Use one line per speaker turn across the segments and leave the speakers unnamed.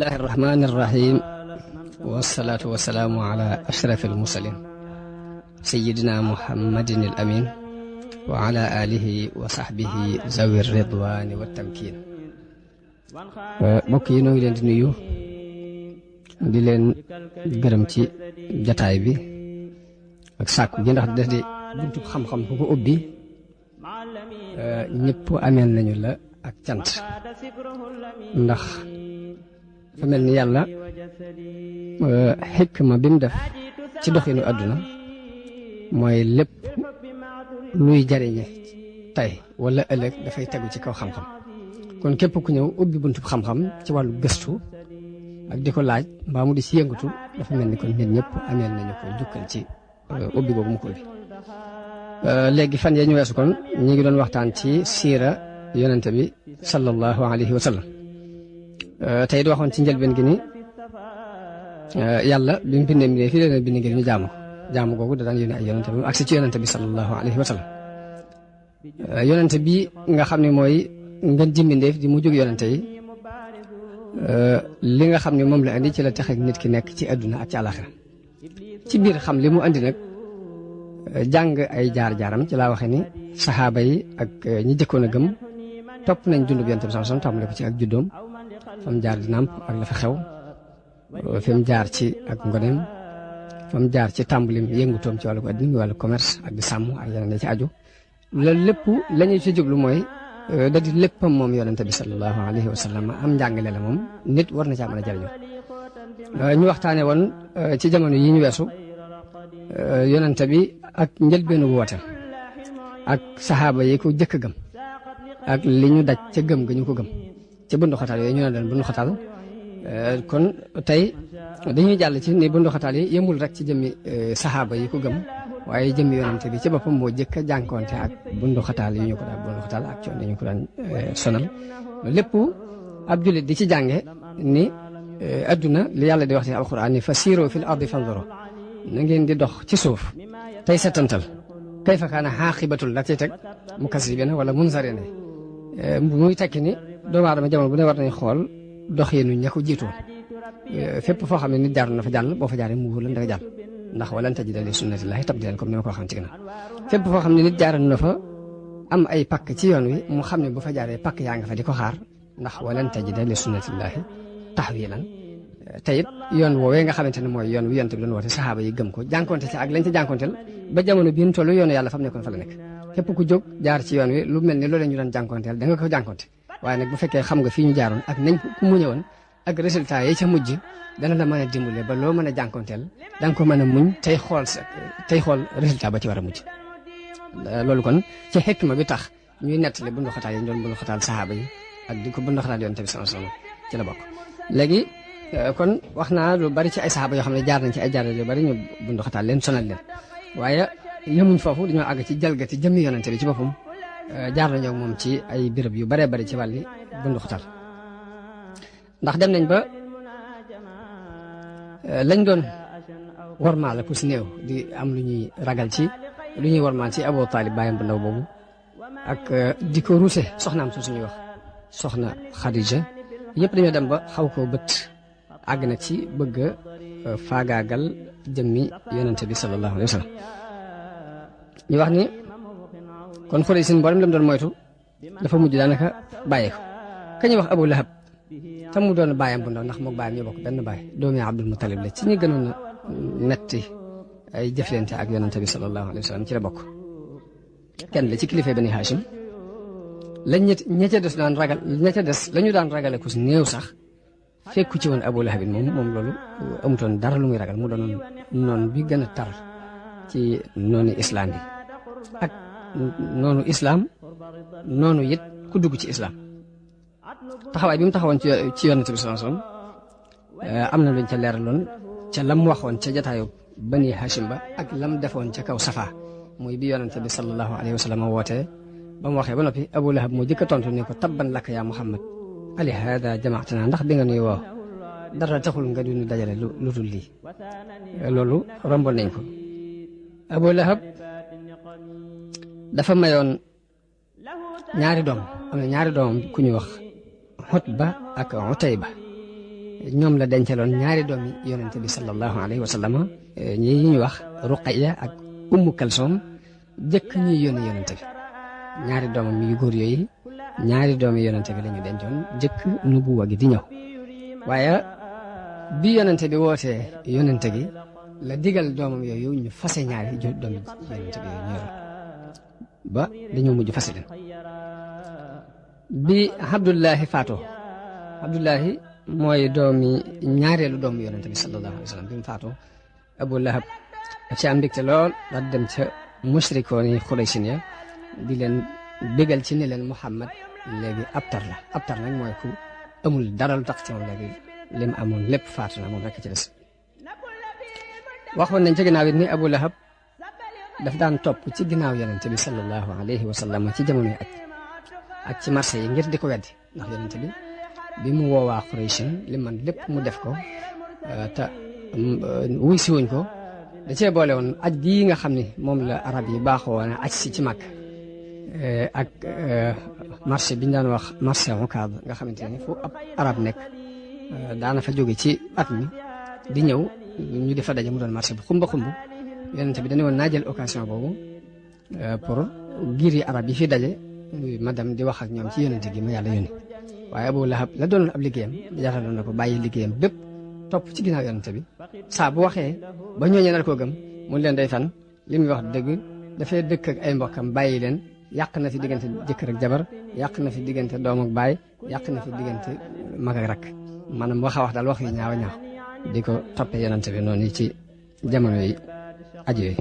bismillahi irrahmani irrahim wasalaatu wasalaamu ala ashraf almursalin sayidina muhammadin al amin wa ala alihi wa sahbihi zawi ridwani wa tamkin. mbokk yi noo ngi leen di nuyu di leen gërëm ci jataay bi ak sàkku gi ndax def di buntu xam-xam bu ko ubbi ñëpp ameel nañu la ak cant ndax fa mel ni yàlla xikma bi mu def ci doxinu àdduna mooy lépp luy jariñe tey wala ëllëg dafay tegu ci kaw xam-xam. kon képp ku ñëw ubbi buntu xam-xam ci wàllu gëstu ak di ko laaj mbaa mu di ci yëngatu dafa mel ni kon nit ñëpp ameel nañu ko jukkal ci ubbi boobu mu ko ubbi. léegi fan yee ñu weesu kon ñi ngi doon waxtaan ci siira yonente bi sallallahu alayhi wa sallam. tey di waxoon ci njëlbeen gi ni yàlla bi mu bindee mbindee fii leen bind ngir ñu jaamu googu da daan yónni ay yonente bi mu agsi ci yonente bi sallallahu alayhi wa sallam. yonente bi nga xam ne mooy ngeen jimbindeef di mu jóg yonente yi li nga xam ne moom la andi ci la tax ak nit ki nekk ci àdduna ak ci àlaxira ci biir xam li mu andi nag jàng ay jaar-jaaram ci laa waxe ni saxaaba yi ak ñi jëkkoon a gëm topp nañ dundub yonente bi sallallahu alayhi wa sallam tàmbale ko ci ak juddoom fam jaar di nàmp ak la fa xew fi mu jaar ci ak ngoneem fam jaar ci tàmbalim yëngutoom ci wàllu addina mi wàllu commerce ak di sàmm ak yeneen ci aju loolu lépp la ñuy ci jublu mooy da di léppam moom yonente bi sallallahu alayhi wa sallam am njàngale la moom nit war na caa mën a jariñu ñu waxtaane woon ci jamono yi ñu weesu yonente bi ak njëlbeenu woote ak saxaaba yi ko jëkk gëm ak li ñu daj ca gëm ga ñu ko gëm ci bundu xataal yooyu ñu ne leen bundu xataal kon tey dañuy jàll ci ni bundu xataal yi yëmul rek ci jëmmi saxaaba yi ko gëm waaye jëmmi yonente bi ci boppam moo jëkk a jànkoonte ak bundu xataal yi ñu ko daan bundu xataal ak coono ñu ko daan sonal lépp ab jullit di ci jànge ni adduna li yàlla di wax ci alquran ni fa siiroo fil ardi fanzuru na ngeen di dox ci suuf tey setantal kayfa kaana xaaqibatul la ci teg mukazzibina wala munzarina muy tekki ni doomu aadama jamono bu ne war nañ xool doxinu ña ko jiitu fépp foo xam ne nit jaar na fa jàll boo fa jaaree mu wóor la nga jàll ndax walan tajida li sunnatillahi tabdilan comme ni ma ko waxoon ci ginnaaw fépp foo xam ne nit jaar na fa am ay pakk ci yoon wi mu xam ne bu fa jaaree pakk yaa nga fa di ko xaar ndax walan tajida li sunnatillahi tahwilan te it yoon woowee nga xamante ne mooy yoon wi yonte bi doon woote saxaaba yi gëm ko jànkonte ci ak lañ ci jànkonteel ba jamono bii ñu toll yoonu yàlla fa mu nekkoon fa la nekk képp ku jóg jaar ci yoon wi lu mel ni loolee ñu doon jànkonteel da nga ko jànkonte waaye nag bu fekkee xam nga fii ñu jaaroon ak nañ ku mu ñëwoon ak résultat yi ca mujj dana la mën a dimbale ba loo mën a jànkonteel da nga ko mën a muñ tey xool résultat ba ci war a mujj loolu kon ci xikma bi tax ñuy nettali bundu xataal yi ñu doon bundu xataal saxaaba yi ak di ko bundu xataal yonent bi sallallahu alayhi wasallam ci la bokk léegi kon wax naa lu bari ci ay saxaaba yoo xam ne jaar nañ ci ay jaar yu bari ñu bundu xataal leen sonal leen waaye yemuñ foofu dañoo àgg ci jalgati jëmmi yonent bi ci boppam jaar nañoo ak moom ci ay béréb yu baree bari ci wàlli bundu xataal ndax dem nañ ba lañ doon warmaal la pour si néew di am lu ñuy ragal ci lu ñuy warmaal ci Abu Talib bàyyam bu ndaw boobu ak di ko ruuse soxnaam su suñuy wax soxna Khadija yëpp dañoo dem ba xaw koo bët àgg na ci bëgg a faagaagal jëmmi yonente bi sallallahu alayhi wa sallam ñu wax ni kon xure sin mboolem lam doon moytu dafa mujj daanaka bàyyi ko ka ñuy wax Abu Lahab te mu doon bàyyam bu ndaw ndax mook bàyyam ñoo bokk benn baay doomi Abdul Muttalib la ci ñi gënoon a metti ay jëflante ak yonente bi sallallahu alayhi wa sallam ci la bokk kenn la ci kilifa Bani Hashim lañ ña ca des daan ragal ña ca des la ñu daan ragale ku si néew sax fekku ci woon Abu Lahab moom loolu amutoon dara lu muy ragal mu doon noonu bi gën a tar ci noonu islam bi ak noonu islam noonu it ku dugg ci islam taxawaay bi mu taxawoon ci yonente bi sallallahu alayhi wasallam am na luñ ca leeraloon ca lam waxoon ca jataayu Bani Hashim ba ak lam defoon ca kaw Safa muy bi yonente bi sallallahu alayhi wasallam wootee ba mu waxee ba noppi Abu Lahab moo jëkk a tontu ne ko tabban laka yaa Muhammad ali hada jamaatana ndax di nga nuy woo dara taxul nga du ñu dajale lu dul lii loolu romboon nañ ko Abu Lahab dafa mayoon ñaari doom am na ñaari doom ku ñuy wax Utba ak Utayba ñoom la dencaloon ñaari doomi yonente bi sallallahu alayhi wa sallam ñi ñuy wax Ruqayya ak Ummu Kalsoom jëkk ñuy yónni yonente bi ñaari doomam yu góor yooyu ñaari doomi yonente bi la ñu dencoon jëkk nubuwa gi di ñëw waaye bi yonente bi wootee yonente gi la digal doomam yooyu ñu fase ñaari doomi yonente bi yooyu ñu yoroon ba dañoo mujj fase leen bi Abdullahi faatoo Abdullahi mooy doomi ñaareelu doomu yonente bi sallallahu alayhi wa sallam bi mu faatoo Abu Lahab ci am mbégte lool daal dem ca musrikoon yi Xuraysin ya di leen bégal ci ne leen Muhammad léegi abtar la abtar nag mooy ku amul dara lu tax ci moom léegi lim amoon lépp faatu na moom rekk ci des waxoon nañ ci ginnaaw it ni Abu Lahab daf daan topp ci ginnaaw yonente bi sallallahu alayhi wa sallam ci jamonoy ak ci marché yi ngir di ko weddi ndax yonente bi mu woowaa Quraysh li man lépp mu def ko te wuy si wuñ ko da cee boole woon aj gii nga xam ne moom la arab yi baaxoo woon aj si ci Makk ak marché bi ñu daan wax marché Ukaad nga xamante ne fu ab arab nekk daana fa jóge ci at mi di ñëw ñu di fa daje mu doon marché bu xumba xumb yonente bi dañu woon naa jël occasion boobu pour giir yi arab yi fi daje ma dem di wax ak ñoom ci yonente gi ma yàlla yónni waaye Abu Lahab la doonoon ab liggéeyam jaaraloon na ko bàyyi liggéeyam bépp topp ci ginnaaw yonente bi saa bu waxee ba ñooñee nar koo gëm mun leen day fan li muy wax dëgg dafay dëkk ak ay mbokkam bàyyi leen yàq na fi diggante jëkkër ak jabar yàq na fi diggante doom ak baay yàq na fi diggante mag ak rakk maanaam wax a wax daal wax yu ñaaw a ñaaw di ko toppee yonente bi noonu ci jamono yi aju yi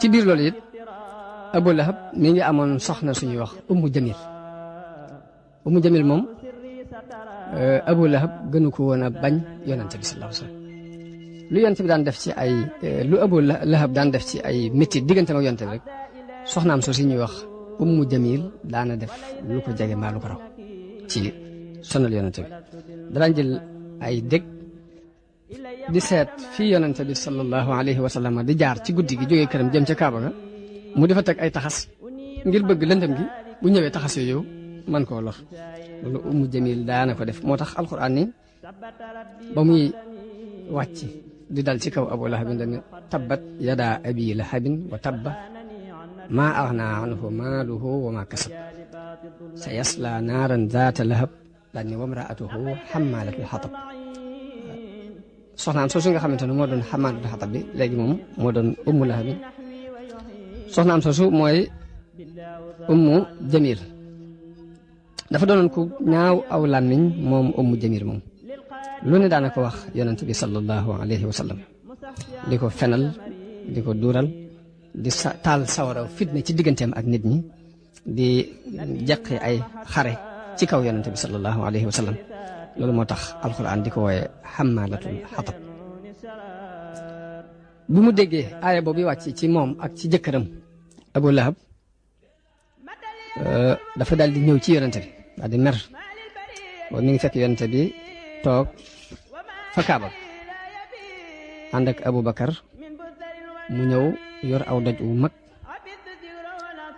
ci biir loolu it Abu Lahab mi ngi amoon soxna suñuy wax Ummu Jamil moom Abu Lahab gënu ko woon a bañ yonente bi sallallahu alayhi wasallam lu yonente bi daan def ci ay lu Abu Lahab daan def ci ay métti diggante ak yonente bi rek soxnaam soo si ñuy wax Ummu Jamil daana def lu ko jege mbaa lu ko raw ci sonal yonente bi daan jël ay dég di seet fii yonente bi sallallahu alayhi wa sallam di jaar ci guddi gi jógee këram jëm ca Kaaba ga mu defa teg ay taxas ngir bëgg lëndëm gi bu ñëwee taxas yooyu man koo lor loolu Ummu Jamil daana ko def moo tax alquran ni ba muy wàcc di dal ci kaw Abu Lahab dañu tabbat yada abi lahabin wa tabba maa aghnaa anhu maaluhu wa maa kasab sa yasla naaran zaata lahab daal ni wamraatuhu xammaalatul xatab soxnaam soosu nga xamante ne moo doon xammaalatul xatab bi léegi moom moo doon Ummu Lahab soxnaam soosu mooy Ummu Jamil dafa doonoon ku ñaaw aw làmmiñ moom Ummu Jamil moom lu ne daana ko wax yonent bi sallallahu alayhi wa sallam di ko fenal di ko duural di taal sawaraw fitna ci digganteem ak nit ñi di jaqi ay xare ci kaw yonent bi sallallahu alayhi wa sallam loolu moo tax alquran di ko wooye xammaalatul xatab bu mu déggee aaya boobu wàcc ci moom ak ci jëkkëram Abu Lahab dafa daal di ñëw ci yonente bi daal di mer boobu mi ngi fekk yonente bi toog fa Kaaba ànd ak Abu Bakar mu ñëw yor aw doj wu mag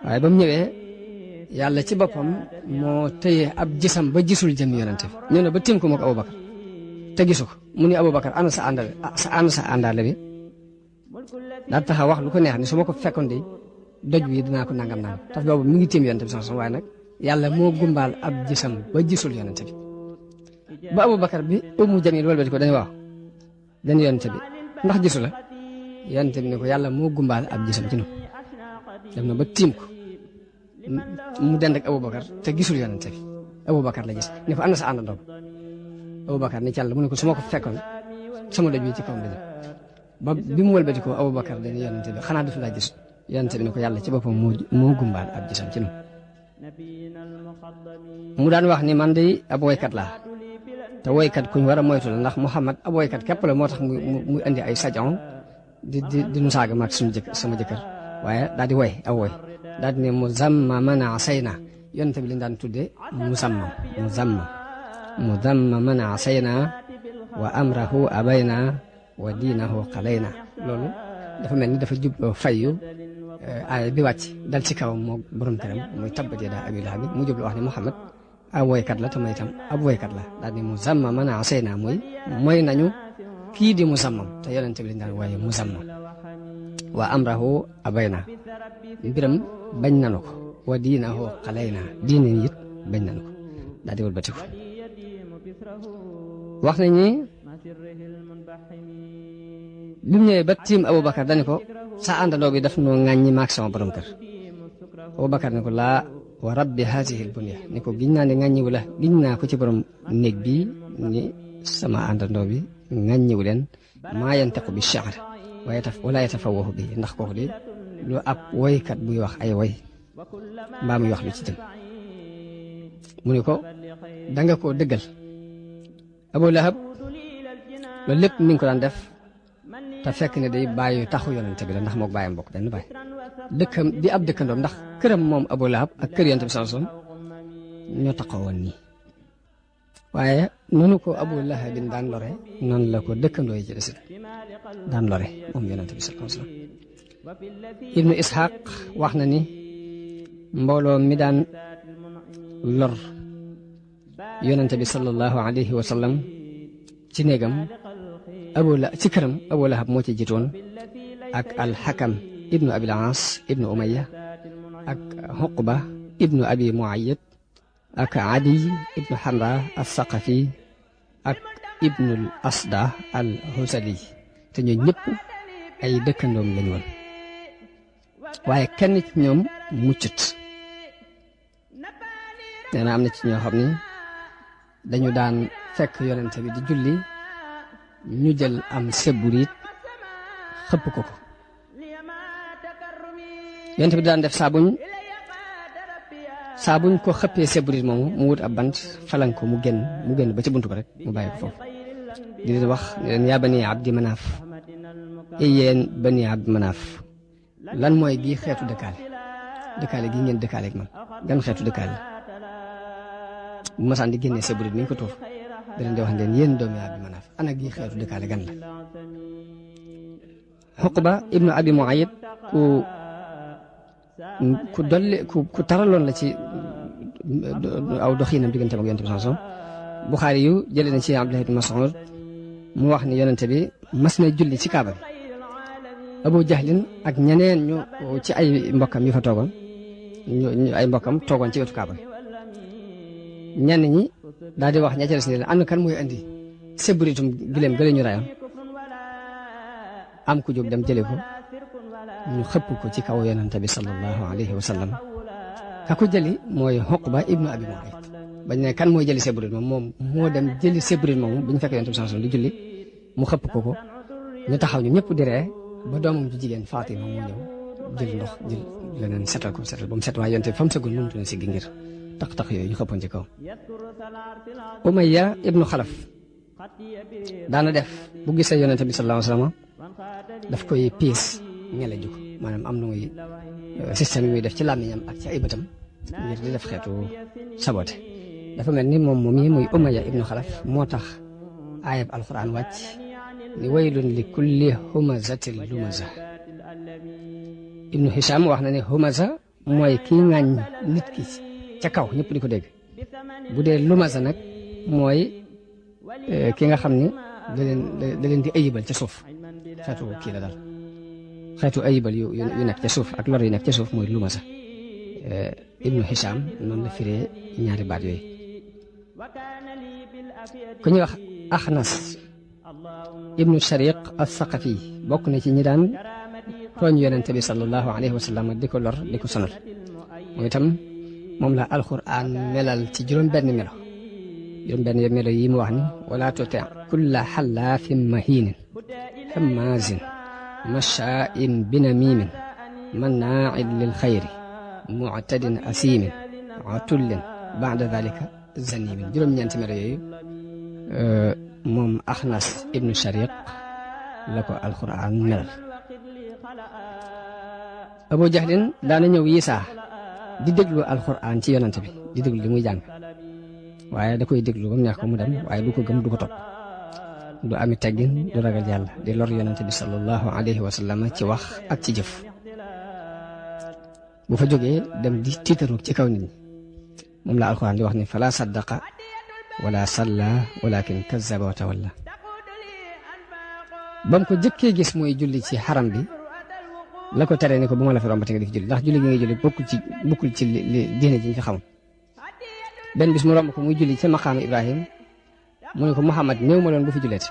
waaye ba mu ñëwee yàlla ci boppam moo tëye ab gisam ba gisul jëm yonente bi ñëw na ba tiim ko moog Abu Bakar te gisu ko mu ni Abu Bakar ana sa àndaale bi daal taxa wax lu ko neex ni su ma ko fekkoon de doj wi dinaa ko nangam nangam tax boobu mi ngi tiim yonente bi sax waaye nag yàlla moo gumbaal ab gisam ba gisul yonente bi ba Abu Bakar bi Ummu Jamil walbati ko dañu waaw dañu yonente bi ndax gisu la yonente bi ne ko yàlla moo gumbaal ab gisam ci noonu dem na ba tiim ko mu dend ak Abu Bakar te gisul yonente bi Abu Bakar la gis ne ko ana sa àndandoo Abu Bakar ni ci yàlla mu ne ko su ma ko fekkoon sama doj wi ci kawam dañu ba bi mu walbati ko Abu Bakar dañu yonente bi xanaa dafa laa gis yonente bi ne ko yàlla ci boppam moo gumbaal ab gisam ci noonu mu daan wax ni man de ab woykat laa te woykat kuñ war a moytu la ndax Muhammad ab woykat képp la moo tax muy indi ay sajon di nu saaga maag sama jëkkër waaye daal di woy aw woy daal di ne muzammaman asayna yonente bi lañ daan tuddee muzammaman asayna wa amrahu abayna wa diinahu qalayna loolu dafa mel ni dafa jubloo fayyu aaya bi wàcc dal ci kawam moo borom këram muy tabbat yadaa abii lahab mu jublu wax ne Muhammad ab woykat la te may itam ab woykat la daal di muzammaman asayna mooy nañu kii di muzammam te yonente bi lañ daan waaye muzammam wa amrahu abayna mbiram bañ nanu ko wa diinahu xalayna diine it bañ nanu ko daal di wëlbatiku wax nañ ni bi mu ñëwee ba tiim Aboubacar dañu ko sa àndandoo bi daf noo ŋàññi maag sama borom kër Aboubacar ne ko laa wa rabbi haasihi l-bunya ni ko giñ naa ne ŋàññiwu la giñ naa ko ci borom néeg bi ni sama àndandoo bi ŋàññiwu leen maa yantiqu bi sha'r wala yatafawwahu bi ndax kooku di lu ab woykat buy wax ay woy mbaa muy wax lu ci jëm mu ni ko danga koo dëggal Abu Lahab loolu lépp mi ngi ko daan def te fekk ne day bàyyi taxu yonente bi la ndax mook bàyyam bokk benn bàyyi dëkkam di ab dëkkandoom ndax këram moom Abu Lahab ak kër yonente bi sallallahu alayhi wasallam ñoo taxaw woon nii waaye noonu ko Abu Lahab bin daan lore noonu la ko dëkkandoo yi ci desit daan lore moom yonente bi sallallahu alayhi wasallam Ibnu Ishaq wax na ni mbooloo mi daan lor yonente bi sallallahu alayhi wasallam ci néegam ci këram Abu Lahab moo ci jiitoon ak al-Hakam ibnu Abil Aas ibnu Umayya ak Uqba ibnu Abi Muayyid ak Adi ibnu Hamra as-Saqafi ak ibnu al-Asda al-Husali te ñooñu ñëpp ay dëkkandoom lañu woon waaye kenn ci ñoom muccut nee na am na ci ñoo xam ni dañu daan fekk yonente bi di julli ñu jël am seburit xëpp ko yonente bi daan def saa buñ ko xëppee seburit moomu mu wut ab bant falan ko mu génn ba ci buntu ba rek mu bàyyi ko foofu di leen wax ne leen yaa bani abdi manaaf yéen bani abdi manaaf lan mooy gii xeetu dëkkaale gi ngeen dëkkaale ak man gan xeetu dëkkaale bu masaan di génnee seburit ni ñu ko tuur da leen di wax leen yéen doomi Abdi Manaaf ana gi xeetu dëkkaale gan la Uqba ibnu Abi Muayyid ku taraloon la ci aw doxiinam diggante ak yonente bi sallallahu alayhi wasallam Buxaari yu jëlee na ci Abdullah ibn Mas'ud mu wax ni yonente bi mas na julli ci Kaaba bi Abu Jahlin ak ñeneen ñu ci ay mbokkam yu fa toogoon ay mbokkam toogoon ci wetu Kaaba bi ñenn ñi daal di wax ña ca des ne leen kan mooy andi seburitum gileem gële ñu rayoon am ku jóg dem jële ko ñu xëpp ko ci kaw yonente bi sallallahu alayhi wa sallam ka ko jëli mooy Uqba ibnu Abi Mu'ayt bañ ne kan mooy jëli seburit moom moo dem jëli seburit moomu bi ñu fekk yonente bi sallallahu alayhi wa sallam di julli mu xëpp ko ñu taxaw ñu ñëpp di ree ba doomam ju jigéen Fatima moo ñëw jël ndox jël leneen setal ba mu set waaye yonente bi fa mu sëggoon mënutu na siggi ngir tax yooyu ñu xëppoon ci kaw Umayya ibnu Xalaf daana def bu gisee yonente bi sallallahu alayhi wasallam daf koy piis ñele ju ko maanaam am na muy système yi muy def ci làmmiñam ak ci ay bëtam ngir di def xeetu sabote dafa mel ni moom yi muy Umayya ibnu Xalaf moo tax aayab alquran wàcc ni waylun li kulli humazatin lumaza ibnu Hisham wax na ne humaza mooy kii ŋaañ nit ki ca kaw ñëpp di ko dégg bu dee lumaza nag mooy ki nga xam ni da leen di ayibal ca suuf xeetu kii la daal xeetu ayibal yu nekk ca suuf ak lor yu nekk ca suuf mooy lumaza ibnu Hisham noonu la firee ñaari baat yooyu ku ñuy wax Axnas ibnu Shariq as-Saqafi bokk na ci ñi daan tooñ yonente bi sallallahu alayhi wa sallam di ko lor di ko sonal mooy itam moom la alquran melal ci juróom-benn melo yi mu wax ni wala tuti kulla xallaafin mahiinin hammaazin mashaa'in binamiimin mannaa'in lil xayri mu'tadin asiimin utullin ba'da dhalika zaniimin juróom-ñeenti melo yooyu moom Axnas ibnu Shariq la ko alquran melal Abu Jahlin daana ñëw Yisaa di déglu alquran ci yonante bi di déglu li muy jàng waaye da koy déglu ba mu neex ko mu dem waaye du ko gëm du ko topp du ami teggin du ragal yàlla di lor yonante bi sallallahu alayhi wa sallam ci wax ak ci jëf bu fa jógee dem di tiitaru ci kaw nit ñi moom la alxuraan di wax ni fala saddaqa wala salla walakin kazzaba wa tawalla bam ko jëkkee gis muy julli ci xaram bi la ko tere ni ko bu ma la fi rombati nga di fi julli ndax julli gi ngay julli bokkul ci li diine ji ñu fi xamul benn bis mu romb ko muy julli ci maqaama Ibrahim mu ne ko Muhammad néew ma doon bu fi julleeti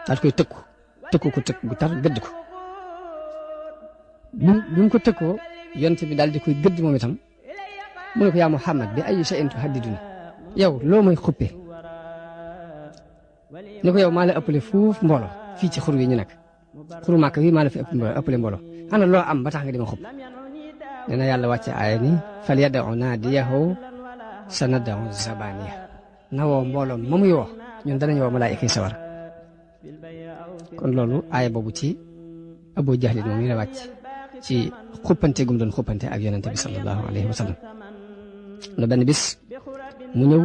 daal koy tëkku ko tëkk gu tar gëdd ko bi mu ko tëkkoo yonte bi daal di koy gëdd moom itam mu ne ko yaa Muhammad bi ayyi shay'in tuhaddiduni yow loo may xuppe ni ko yow maa la ëppale fuuf mbooloo fii ci xur wi ñu nekk xuru màkk wi maa la fi ëppale mbooloo ana loo am ba tax nga di ma xupp nee na yàlla wàcce aaya ni fal yad'u naadiyahu sanad'u zabaniya na woo mbooloo ma muy woo ñun danañ woo malaayika yi sawar kon loolu aaya boobu ci Abu Jahlin moom yi la wàcc ci xuppante gum doon xuppante ak yonente bi sallallahu alayhi wa sallam no benn bis mu ñëw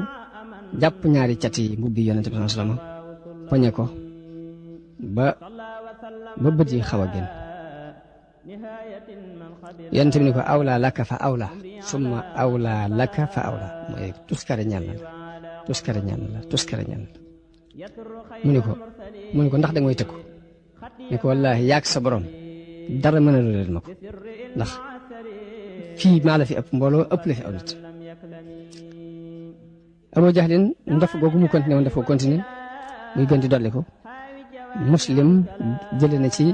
jàpp ñaari cat yi mbubbi yonente bi sallallahu alayhi wa sallam poñe ko ba bët yi xaw a génn yonente bi ni ko awla laka fa awla summa awla laka fa awla mooy tuskare ñaan la tuskare ñaan la mu ni ko ndax da nga may tëkku ni ko wallaahi yaag sa borom dara mën a leen ma ko ndax fii maa la fi ëpp mbooloo ëpp la fi aw nit Abu Jahlin ndof googu mu continué woon dafa continué muy gën di dolli ko Muslim jëlee na ci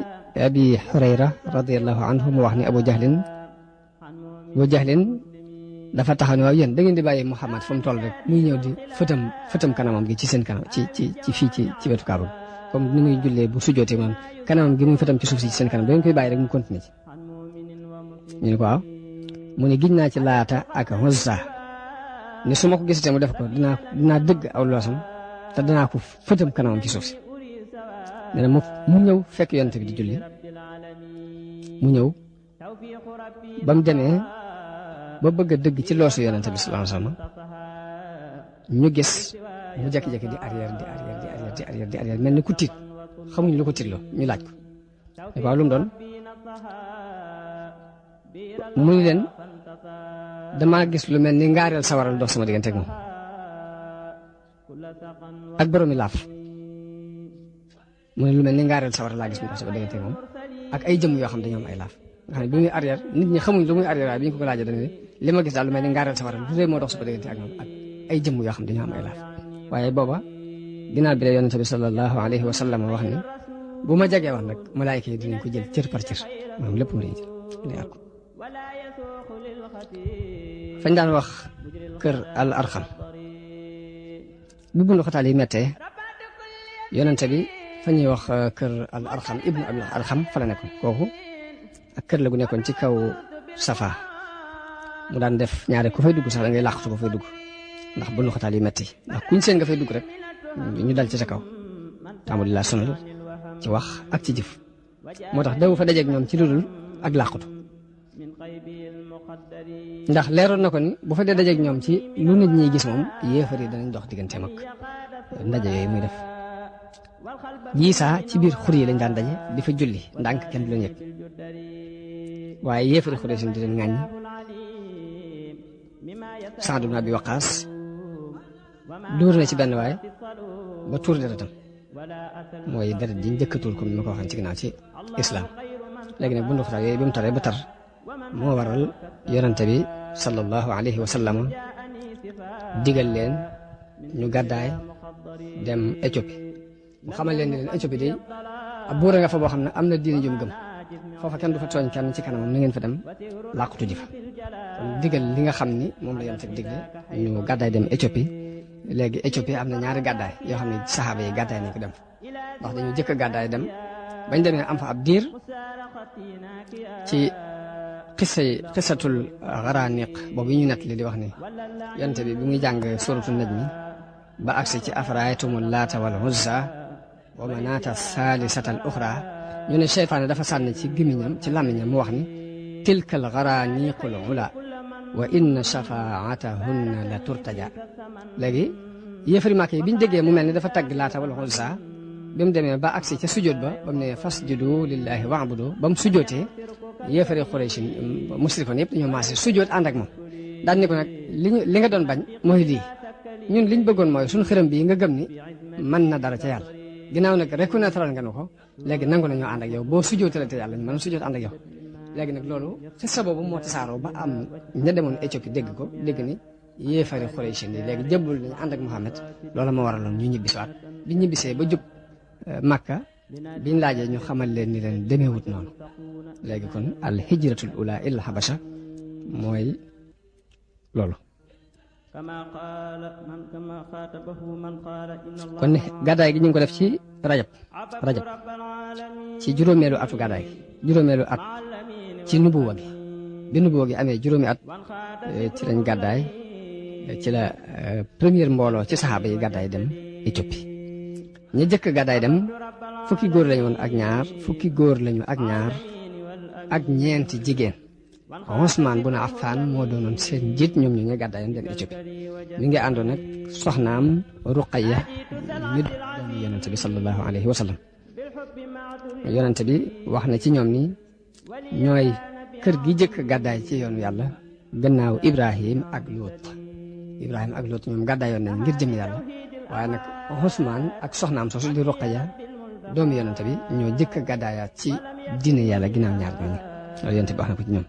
Abi Hurayra radiyallahu anhu mu wax ni Abu Jahlin dafa taxaw ne waaw yéen da ngeen di bàyyi Muhammad fu mu toll rek muy ñëw di fëtam kanamam gi ci seen kanam ci fii ci wetu Kaaba comme ni muy jullee bu sujjootee man kanamam gi muy fëtam ci suuf si ci seen kanam da ngeen koy bàyyi rek mu continué ci ñu ne ko waaw mu ne giñ naa ci Laata ak Uzza ne su ma ko gisatee mu def ko dinaa dëgg aw loosam te danaa ko fëtam kanamam ci suuf si nee na mu ñëw fekk yonent bi di julli mu ñëw ba mu demee ba bëgg a dëgg ci loosu yonent bi sallallahu alayhi wasallam ñu gis mu jékki-jékki di arrière mel ni ku tiit xamuñu lu ko tiitloo ñu laaj ko ne ko waaw lu mu doon mu ni leen damaa gis lu mel ni ngaareel sawaral dox sama diggante ak moom ak boroomi laaf mu ne lu mel ni ngaareel sawaral laa gis mu dox sama diggante ak moom ak ay jëmm yoo xam dañoo am ay laaf nga xam ne bi muy arrière nit ñi xamuñ lu muy arrière waaye bi ñu ko laajee dañu ne li ma gis daal lu mel ni ngaareel sawaral lu rëy moo dox sama diggante ak moom ak ay jëmm yoo xam dañoo am ay laaf waaye booba ginnaaw bi la yonente bi sallallahu alayhi wa sallam wax ni bu ma jegee woon nag malaayika yi dinañ ko jël cër par cër moom lépp mu jël leer ko fañ daan wax kër al arxam bu bundu xataal yi mettee yonente bi fa ñuy wax kër al arxam ibnu al arxam fa la nekkoon kooku ak kër la gu nekkoon ci kaw safa mu daan def ñaare ku fay dugg sax da ngay làqatu ko fay dugg ndax bundu xataal yi metti ndax kuñ seen nga fay dugg rek ñu dal ci sa kaw tàmbali di la sonal ci wax ak ci jëf moo tax daw fa dajeeg ñoom ci ludul ak làqatu ndax leeroon na ko ni bu fa dee dajeeg ñoom ci lu nit ñi gis moom yéefar yi danañ dox digganteem ak ndaje yooyu muy def yii saa ci biir xur yi lañ daan daje di fa julli ndànk kenn du leen yëg waaye yéefari xuree sin di leen ŋàññi Saad ibn Abi Waqaas dóor na ci benn waaye ba tuur deretam mooy deret ji njëkk a tuur comme ni ma ko waxoon ci ginnaaw ci islam léegi nag bundu xataal yooyu bi mu taree ba tar moo waral yonente bi sallallahu alayhi wa sallam digal leen ñu gàddaay dem Éthiopie mu xamal leen ne leen Éthiopie day ab buur nga fa boo xam ne am na diine jum gëm foofa kenn du fa tooñ kenn ci kanamam na ngeen fa dem làqutu ji fa kon digal li nga xam ni moom la yonente bi digle ñu gàddaay dem Éthiopie léegi Éthiopie am na ñaari gàddaay yoo xam ne saxaaba yi gàddaay nañ ko dem ndax dañu jëkk a gàddaay dem bañ demee am fa ab diir ci xisatul xaraaniq boobu yi ñu nett li di wax ni yonente bi muy jàng suratu najmi ba agsi ci afraaytumul laata wal uzza wa manaata saalisata al uxra ñu ne seytaane dafa sànni ci gémmiñam ci làmmiñam mu wax ni tilkal xaraaniqul ula wa inna shafaatahunna la turtaja léegi yéefari Màkka yi biñu déggee mu mel ni dafa tagg laata wal uzza bi mu demee ba agsi ca sujjóot ba ba mu ne fasjudu lillahi wa'budu ba mu sujjóotee yéefari Quraysh musrikoon yëpp dañoo maase sujjóot ànd ak moom daan ni ko nag li nga doon bañ mooy lii ñun liñ bëggoon mooy suñu xërëm bii nga gëm ni mën na dara ca yàlla ginnaaw nag reconnaître nga nu ko léegi nangu nañoo ànd ak yow boo sujjootale te yàlla ñu mën a sujjoot ànd ak yow léegi nag loolu ci sa boobu moo tasaaroo ba am ña demoon Éthiopie dégg ko dégg ni yéefari Xuraysh yi léegi jëbbul nañu ànd ak Muhammad loolu moo waraloon ñu ñibbisiwaat bi ñibbisee ba jub Makka biñ laajee ñu xamal leen ni leen demeewut noonu léegi kon al hijratul ula illa habasha mooy loolu kon gàddaay gi ñu ngi ko def ci rajab ci juróomeelu atu gàddaay gi juróomeelu at ci nubuwa gi bi nubuwa gi amee juróomi at ci lañ gàddaay ci la première mbooloo ci saxaaba yi gàddaay dem Éthiopie ña jëkk gàddaay dem fukki góor lañu woon ak ñaar fukki góor lañu ak ñaar ak ñeenti jigéen Usmaan bun Affaan moo doonoon seen njiit ñoom ñu gàddaay dem Éthiopie mi ngi àndoon ak soxnaam Ruqayya mi doomu yonente bi sallallahu alayhi wa sallam yonente bi wax na ci ñoom ni ñooy kër gi jëkk gàddaay ci yoonu yàlla gannaaw Ibrahim ak Luut ñoom gàddaayoon nañ ngir jëm yàlla waaye nag Usmaan ak soxnaam soosu di Ruqayya doomu yonente bi ñoo jëkk gàddaayaat ci diine yàlla ginnaaw ñaar ñooñu loolu yonente bi wax na ko ci ñoom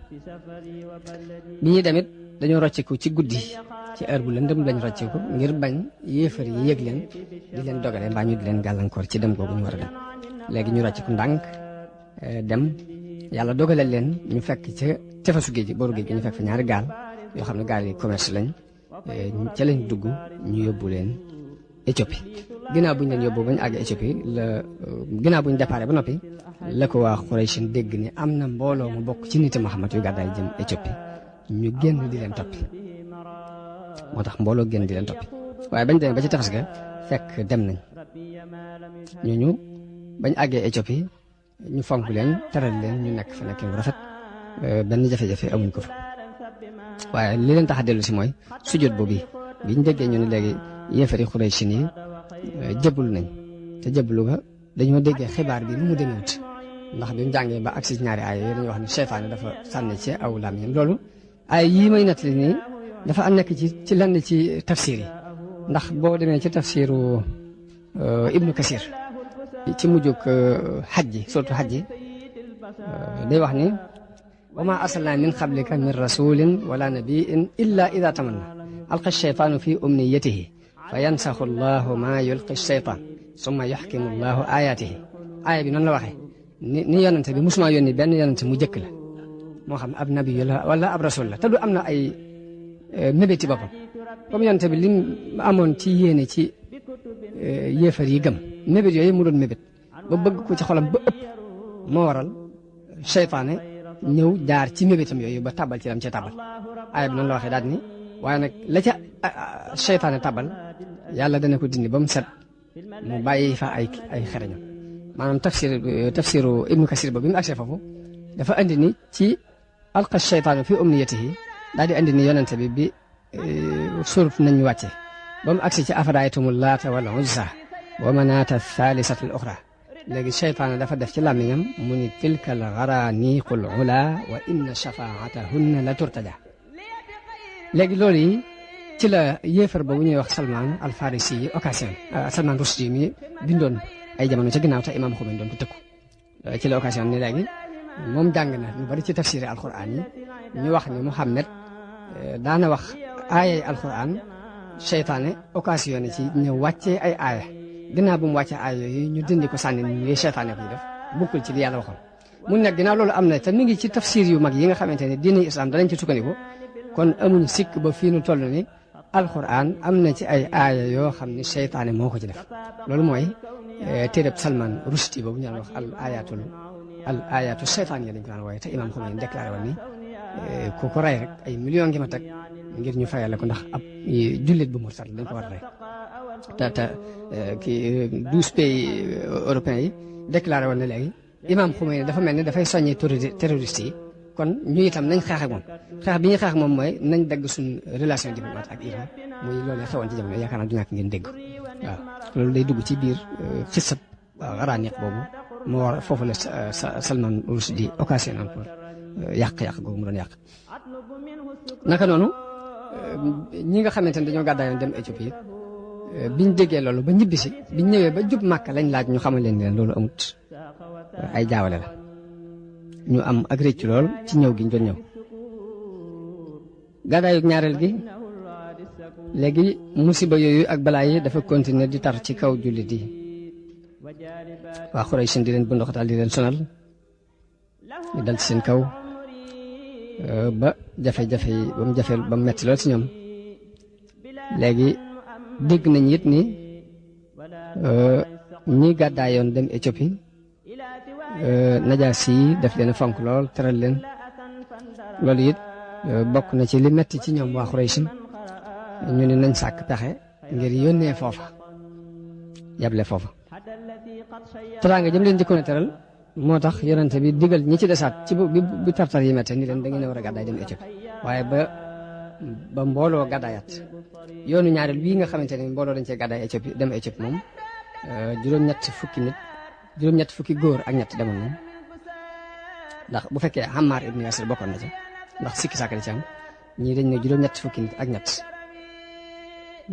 bi ñuy demit dañoo rocceeku ci guddi ci heure bu lëndëm lañ rocceeku ngir bañ yéefar yi yëg leen di leen dogale mbaa ñu di leen gàllankoor ci dem googu ñu war a dem léegi ñu rocceeku ndànk dem yàlla dogale leen ñu fekk ca tefesu géej gi booru géej gi ñu fekk fa ñaari gaal yoo xam ne gaal yi commerce lañ ca lañ dugg ñu yóbbu leen Éthiopie ginnaaw bu ñu leen yóbbu bañ àgg Éthiopie ginnaaw bu ñu déparé ba noppi la ko waa Quraysh dégg ni am na mbooloo mu bokk ci niti Muhammad yu gàddaay jëm Éthiopie ñu génn di leen toppi moo tax mbooloo génn di leen toppi waaye bañ demee ba ci tefes ga fekk dem nañ ñooñu bañ àggee Éthiopie ñu fonk leen teral leen ñu nekk fa nekk bu rafet benn jafe-jafe amuñ ko fa waaye li leen tax a dellu si mooy sujjóot boobu biñ déggee ñu ne léegi yéefari Quraysh yi jëbul nañ te jëblu ga dañoo déggee xibaar bi lu mu demewut ndax bi mu jàngee ba agsi ci ñaari aaya yi dañuy wax ne seytaane dafa sànni ci aw làmmiñam loolu ay yii may nettali nii dafa am nekk ci lenn ci tafsir yi ndax boo demee ci tafsiru Ibnu Kasir ci mujjug xaj ji surtout xaj ji day wax ni wa ma arsalna min qablika min rasulin wala nabiin illa ida tamanna alqa sheytaanu fi umniyatihi fa yansaxu allahu ma yulqi sheytaan summa yuxkimu allahu ayatihi aaya bi noonu la waxee ni yonente bi musuma yónni benn yonente mu jëkk la moo xam ab nabi la wala ab rasul la te du am na ay mébéti boppam comme yonente bi lim amoon ci yéene ci yéefar yi gëm mébét yooyu mu doon mébét ba bëgg ko ci xolam ba ëpp moo waral seytaane ñëw jaar ci mébétam yooyu ba tabal ci lam ca tabal aaya bi noonu la waxee daal ni waaye nag la ca seytaane tabal yàlla dana ko dindi ba mu set mu bàyyi fa ay xereñam maanaam tafsiru Ibnu Kasir ba bi mu agsee foofu dafa andi ni ci alqa seytaanu fi umniyatihi daal di andi ni yonente bi surut nañ ñu wàcce ba mu agsi ci afaraytumu laata wal uzza wa manaata thaalisata al uxra léegi seytaane dafa def ci làmmiñam mu ni tilka al garaniqul ula wa inna shafaatahunna la turtaja léegi loolu yi ci la yéefar ba bu ñuy wax Salman al Farisi yi occasion Salman Rushdie mi bindoon ay jamono ca ginnaaw te Imam Khomeini doon ko tëkku ci la occasion ni léegi moom jàng na lu bari ci tafsiri alquran yi ñu wax ni Muhammad daana wax aayay alquran seytaane occasion ci ñëw wàccee ay aaya ginnaaw bu mu wàccee aaya yooyu ñu dindi ko sànni ni seytaane koy def bukkul ci li yàlla waxoon mun nag ginnaaw loolu am na te mi ngi ci tafsir yu mag yi nga xamante ne diine islam danañ ci sukkandiku kon amuñu sikk ba fii nu toll ni alquran am na ci ay aaya yoo xam ni seytaane moo ko ci def loolu mooy téereb Salman Rushdie boobu ñu daan wax al ayatu seytaan yi lañ ko daan wooye te Imam Khomeini déclaré woon ni ku ko rey rek ay millions ngi ma teg ngir ñu fayal ko ndax ab jullit bu murtad dañ ko war a rey te kii 12 pays européens yi déclaré woon ne léegi Imam Khomeini dafa mel ni dafay soññi terroriste yi kon ñu itam nañ xeex ak moom xeex bi ñuy xeex moom mooy nañ dagg suñ relation diplomatique ak Iran muy loolu xewoon ci jamono yaakaar naa du ñàkk ngeen dégg waaw loolu day dugg ci biir xisab xaraaniq boobu moo war foofu la Salman Rushdie occasion pour yàq-yàq googu mu doon yàq naka noonu ñi nga xamante ne dañoo gàddaayoon dem Éthiopie biñ déggee loolu ba ñibbisi biñ ñëwee ba jub Màkka lañ laaj ñu xamal leen ne loolu amut ay jaawale la ñu am ak rëcc lool ci ñëw gi ñu doon ñëw. gàddaayu ñaareel gi léegi musiba yooyu ak balaa yi dafa continuer di tar ci kaw jullit yi waa Xuraysh di leen bunduxatal di leen sonal ñu dal ci seen kaw ba jafe-jafe yi ba mu metti lool ci ñoom. léegi dégg nañ it ni ñi gàddaayoon dem Éthiopie Najaasi yi daf leen fonk lool teral leen loolu it bokk na ci li metti ci ñoom waa Xuraysh ñu ne nañ sàkk pexe ngir yónnee foofa yable foofa teraanga jëm leen jëkkoon a teral moo tax yonente bi digal ñi ci desaat ci bi tartar yi mette ni leen da ngeen a war a gàddaay dem Éthiopie waaye ba mbooloo gàddaayaat yoonu ñaareel bii nga xamante ne mbooloo dañ cee gàddaay Éthiopie dem Éthiopie moom juróom-ñett fukki góor ak ñett demoon moom ndax bu fekkee Ammar ibn Yasir bokkoon na ci ndax sikki sàkk di ci am ñii dañ ne juróom-ñett fukki nit ak ñett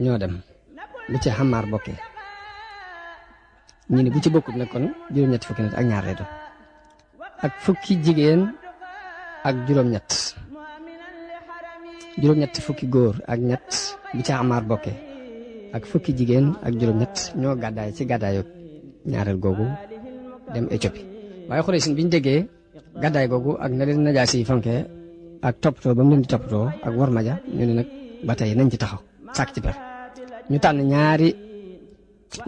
ñoo dem lu ci Ammar bokkee ñii ne bu ci bokkut nag kon juróom-ñett fukki nit ak ñaar lay doon ak fukki jigéen ak juróom-ñett fukki góor ak ñett bu ci Ammar bokkee ak fukki jigéen ak juróom-ñett ñoo gàddaay ci gàddaayu ñaareel googu dem Éthiopie waaye Xuraysh biñ déggee gàddaay googu ak na leen Najaasi yi fonkee ak toppatoo ba mu leen di toppatoo ak war maja ñu ne nag ba tey nañ ci taxaw sàkk ci pexe ñu tànn ñaari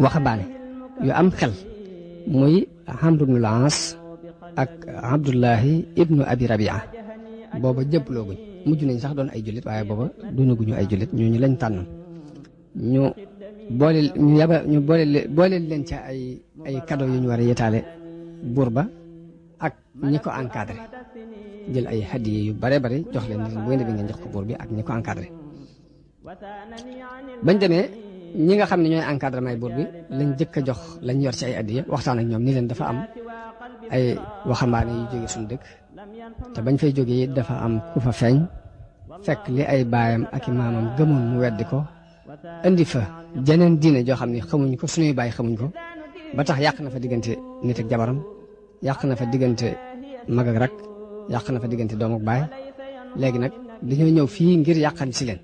waxambaane yu am xel muy Amr ibn al-As ak Abdullahi ibnu Abi Rabia booba jëbbalooguñ mujj nañ sax doon ay jullit waaye booba doonaguñu ay jullit ñooñu lañ tànnoon ñu boole leen ca ay cadeau yu ñu war a yetaale buur ba ak ñi ko encadré jël ay hadiye yu bare bare jox leen ni bu ngeen demee ngeen jox ko buur bi ak ñi ko encadré bañ demee ñi nga xam ne ñooy encadrement buur bi lañ jëkk a jox lañ yor ci ay hadiye waxtaan ak ñoom ni leen dafa am ay waxambaane yu jóge suñu dëkk te bañ fay jógee dafa am ku fa feeñ fekk li ay baayam ak i maamam gëmoon mu weddi ko indi fa jeneen diine joo xam ne xamuñ ko suñuy baay xamuñ ko ba tax yàq na fa diggante nit ak jabaram yàq na fa diggante mag ak rak yàq na fa diggante doom ak baay léegi nag dañoo ñëw fii ngir yàqal si leen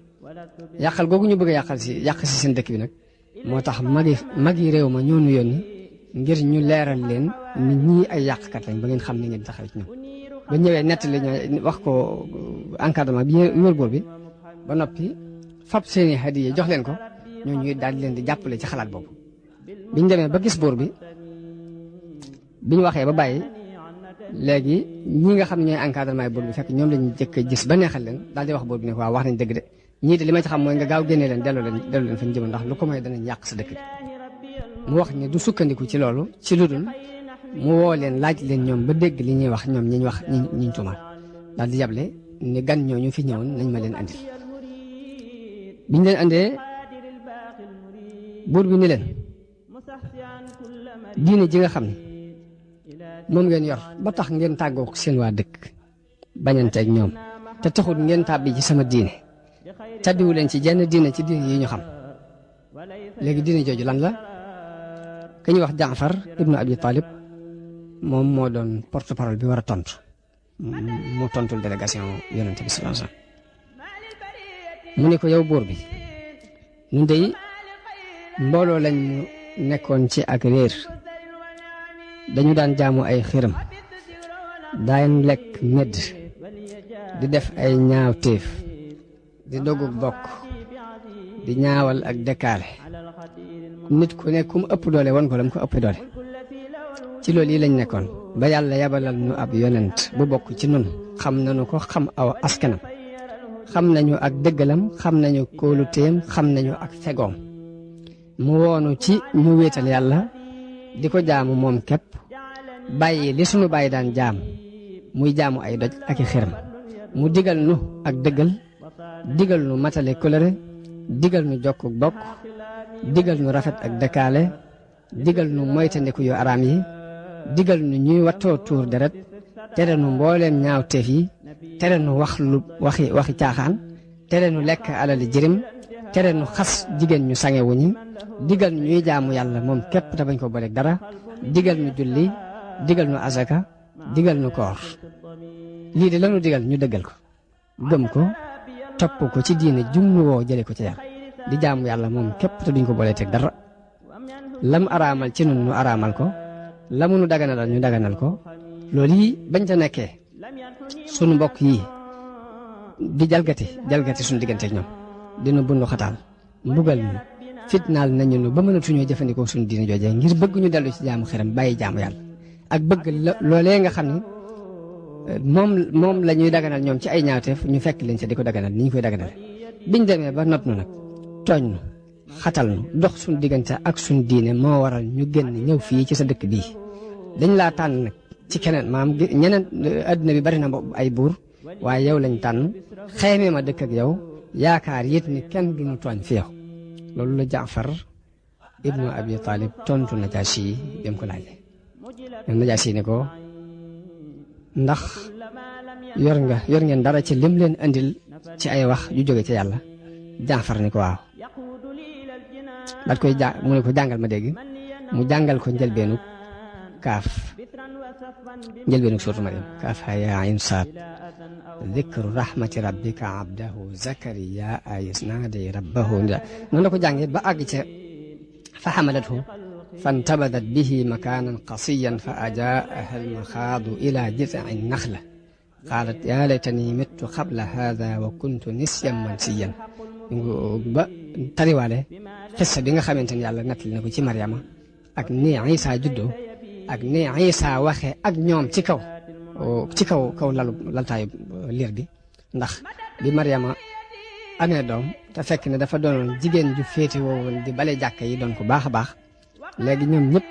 yàqal googu ñu bëgg a yàq si seen dëkk bi nag moo tax mag yi réew ma ñoo nu yónni ngir ñu leeral leen ni ñii ay yàqkat lañ ba ngeen xam ni ngeen taxaw ci ñoom ba ñëwee nettali ñoo wax ko encadrement bi wër buur bi ba noppi fab seeni hadiya jox leen ko ñoo ñuy daal di leen di jàppale ci xalaat boobu biñ demee ba gis buur bi biñ waxee ba bàyyi léegi ñi nga xam ne ñooy encadrement buur bi fekk ñoom lañu jëkk a gis ba neexal leen daal di wax buur bi ne ko waaw wax nañ dëgg de ñii de li ma ci xam mooy nga gaaw génnee leen delloo leen fañ jëm ndax lu ko mooy danañ yàq sa dëkk bi mu wax ne du sukkandiku ci loolu ci lu dul mu woo leen laaj leen ñoom ba dégg li ñuy wax ñoom ñi ñu wax ñi ñu tuumaal daal di yable ni gan ñooñu fi ñëwoon nañ ma leen andil biñ leen andee buur bi ni leen diine ji nga xam ne moom ngeen yor ba tax ngeen tàggoo seen waa dëkk bañanteeg ñoom te taxul ngeen tàbbi ci sama diine tàbbiwu leen ci jenn diine ci diine yi ñu xam léegi diine jooju lan la ka ñuy wax Jaafar ibnu Abi Talib moom moo doon porte parole bi war a tontu mu tontul délégation yonente bi sallallahu alayhi wasallam mu ne ko yow buur bi ñun dey mbooloo lañ nekkoon ci ak réer dañu daan jaamu ay xiram daan lekk medd di def ay ñaawteef di dogu bokk di ñaawal ak dëkkaale nit ku ne kum ëpp doole won ko lam ko ëpp doole ci loolu yi lañ nekkoon ba yàlla yabalal nu ab yonent bu bokk ci nun xam nañu ko xam aw askanam xam nañu ak dëggalam xam nañu kóoluteem xam nañu ak fegoom mu woonu ci ñu wéetal yàlla di ko jaamu moom képp bàyyi li sunu bàyyi daan jaam muy jaamu ay doj ak i xiram mu digal nu ak dëggal digal nu matale kolëre digal nu jokk bokk digal nu rafet ak dëkkaale digal nu moytandiku yu araam yi digal nu ñuy wattoo tuur deret tere nu mbooleem ñaaw teef yi tere nu wax lu waxi caaxaan tere nu lekk alali jirim tere nu xas jigéen ñu sangewu ñi digal nu ñuy jaamu yàlla moom képp te bañ ko booleeg dara digal nu julli digal nu azaka digal nu koor lii de lanu digal ñu dëggal ko gëm ko topp ko ci diine jum nu woo jële ko ci yàlla di jaamu yàlla moom képp te duñ ko booleeg dara lam araamal ci nun nu araamal ko lamu nu daganalal ñu daganal ko loolu yi bañ ca nekkee sunu mbokk yi di jalgati suñu digganteeg ñoom dina bundu xataal mbugal ñu fitnaal nañu nu ba mënatuñoo jëfandikoo suñu diine joojee ngir bëgg ñu dellu ci jaamu xeram bàyyi jaamu yàlla ak bëgg loolee nga xam ne moom la ñuy daganal ñoom ci ay ñaawteef ñu fekk leen ci di ko daganal ni ñu koy daganale biñ demee ba not nu nag tooñ nu xatal nu dox suñu diggante ak suñu diine moo waral ñu génn ñëw fii ci sa dëkk bii dañ laa tànn nag ci keneen maam ñeneen adduna bi bari na ay buur waaye yow lañ tànn xeymee ma dëkk ak yow yaakaar yit ni kenn duñu tooñ fi yow loolu la Jaafar ibnu Abi Talib tontu Najaasi yi dem ko laaj Najaasi ne ko ndax yor ngeen dara ci lim leen andil ci ay wax yu jóge ci yàlla Jaafar ni ko waaw daat koy mu ne ko jàngal ma dégg mu jàngal ko njëlbeenu kaaf njëlbeenu suuratu Maryam kaaf haa yaa ayn saad dikru rahmati rabbika abdahu zakariya is naaday rabbahu noonu la ko jàngee ba àgg ca fa xamalathu fantabadat bihi makaanan qasiyan fa ajaaha almaxaadu ila jiz'i naxla qaalat yaa laytani mittu qabla haada wa kuntu nisyan mansiyan ba tariwaale xissa bi nga xamante ni yàlla nettali na ko ci Maryama ak ni Isa juddoo ak ni Isa waxee ak ñoom ci kaw laltaayu liir bi ndax bi Maryama amee doom te fekk ne dafa doonoon jigéen ju féete woowoon di bale jàkka yi doon ko baax a baax léegi ñoom ñëpp